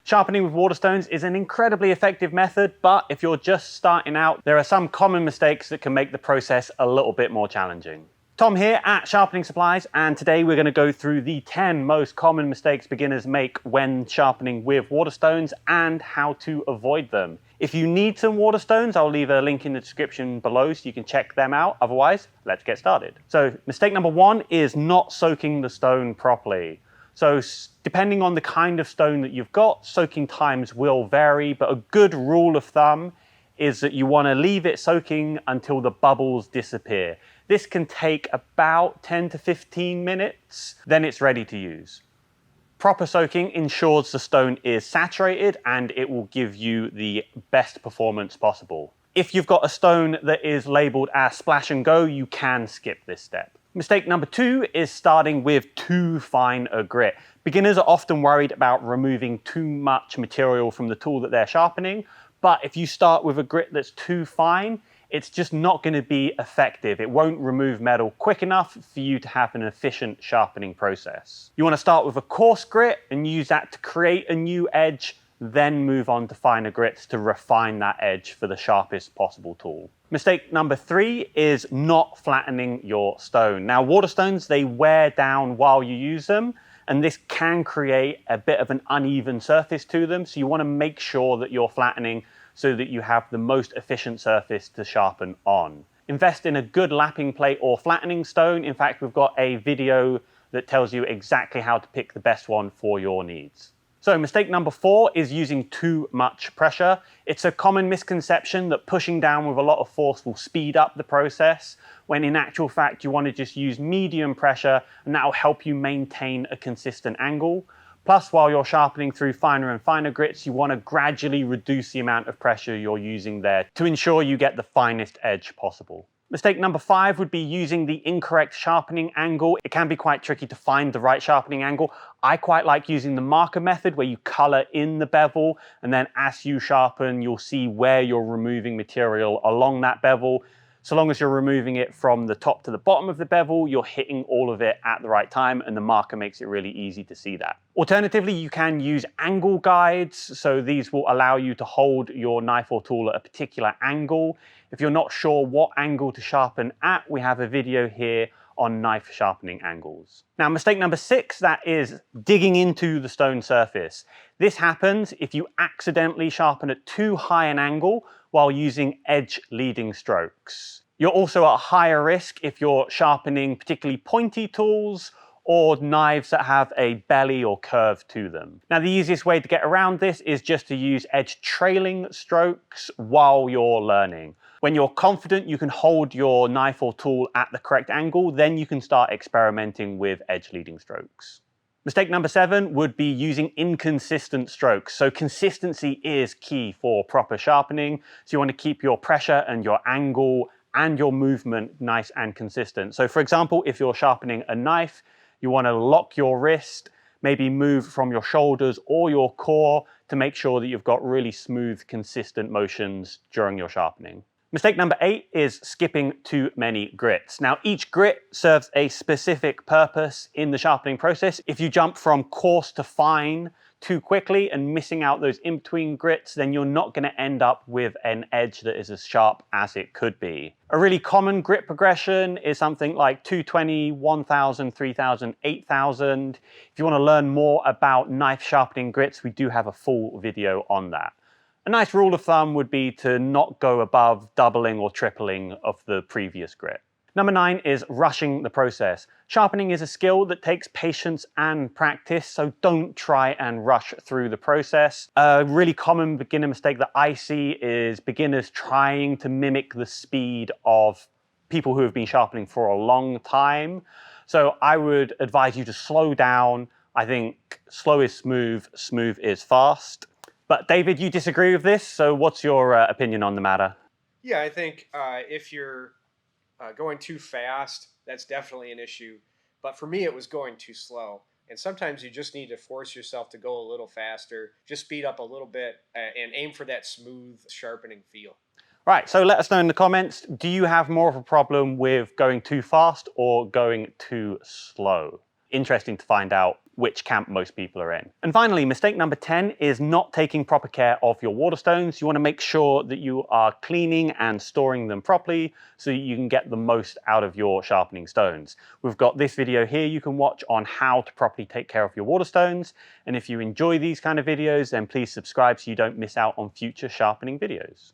Sharpening with Waterstones is an incredibly effective method, but if you're just starting out, there are some common mistakes that can make the process a little bit more challenging. Tom here at Sharpening Supplies, and today we're going to go through the 10 most common mistakes beginners make when sharpening with Waterstones and how to avoid them. If you need some Waterstones, I'll leave a link in the description below so you can check them out. Otherwise, let's get started. So mistake number one is not soaking the stone properly. So depending on the kind of stone that you've got, soaking times will vary, but a good rule of thumb is that you want to leave it soaking until the bubbles disappear. This can take about 10 to 15 minutes, then it's ready to use. Proper soaking ensures the stone is saturated and it will give you the best performance possible. If you've got a stone that is labeled as splash and go, you can skip this step. Mistake number two is starting with too fine a grit. Beginners are often worried about removing too much material from the tool that they're sharpening, but if you start with a grit that's too fine, it's just not going to be effective. It won't remove metal quick enough for you to have an efficient sharpening process. You want to start with a coarse grit and use that to create a new edge, then move on to finer grits to refine that edge for the sharpest possible tool. Mistake number three is not flattening your stone. Now, Waterstones, they wear down while you use them, and this can create a bit of an uneven surface to them. So you want to make sure that you're flattening so that you have the most efficient surface to sharpen on. Invest in a good lapping plate or flattening stone. In fact, we've got a video that tells you exactly how to pick the best one for your needs. So mistake number four is using too much pressure. It's a common misconception that pushing down with a lot of force will speed up the process, when in actual fact you want to just use medium pressure and that will help you maintain a consistent angle. Plus, while you're sharpening through finer and finer grits, you want to gradually reduce the amount of pressure you're using there to ensure you get the finest edge possible. Mistake number five would be using the incorrect sharpening angle. It can be quite tricky to find the right sharpening angle. I quite like using the marker method where you color in the bevel, and then as you sharpen, you'll see where you're removing material along that bevel. So long as you're removing it from the top to the bottom of the bevel, you're hitting all of it at the right time, and the marker makes it really easy to see that. Alternatively, you can use angle guides. So these will allow you to hold your knife or tool at a particular angle. If you're not sure what angle to sharpen at, we have a video here on knife sharpening angles. Now, mistake number six, that is digging into the stone surface. This happens if you accidentally sharpen at too high an angle while using edge leading strokes. You're also at higher risk if you're sharpening particularly pointy tools or knives that have a belly or curve to them. Now, the easiest way to get around this is just to use edge trailing strokes while you're learning. When you're confident you can hold your knife or tool at the correct angle, then you can start experimenting with edge leading strokes. Mistake number seven would be using inconsistent strokes. So consistency is key for proper sharpening. So you want to keep your pressure and your angle and your movement nice and consistent. So for example, if you're sharpening a knife, you want to lock your wrist, maybe move from your shoulders or your core to make sure that you've got really smooth, consistent motions during your sharpening. Mistake number eight is skipping too many grits. Now, each grit serves a specific purpose in the sharpening process. If you jump from coarse to fine too quickly and missing out those in-between grits, then you're not going to end up with an edge that is as sharp as it could be. A really common grit progression is something like 220, 1000, 3000, 8000. If you want to learn more about knife sharpening grits, we do have a full video on that. A nice rule of thumb would be to not go above doubling or tripling of the previous grit. Number nine is rushing the process. Sharpening is a skill that takes patience and practice, so don't try and rush through the process. A really common beginner mistake that I see is beginners trying to mimic the speed of people who have been sharpening for a long time. So I would advise you to slow down. I think slow is smooth, smooth is fast. But David, you disagree with this, so what's your opinion on the matter? Yeah, I think if you're going too fast, that's definitely an issue. But for me, it was going too slow. And sometimes you just need to force yourself to go a little faster, just speed up a little bit and aim for that smooth sharpening feel. Right, so let us know in the comments, do you have more of a problem with going too fast or going too slow? Interesting to find out which camp most people are in. And finally, mistake number 10 is not taking proper care of your Waterstones. You want to make sure that you are cleaning and storing them properly so you can get the most out of your sharpening stones. We've got this video here you can watch on how to properly take care of your Waterstones. And if you enjoy these kind of videos, then please subscribe so you don't miss out on future sharpening videos.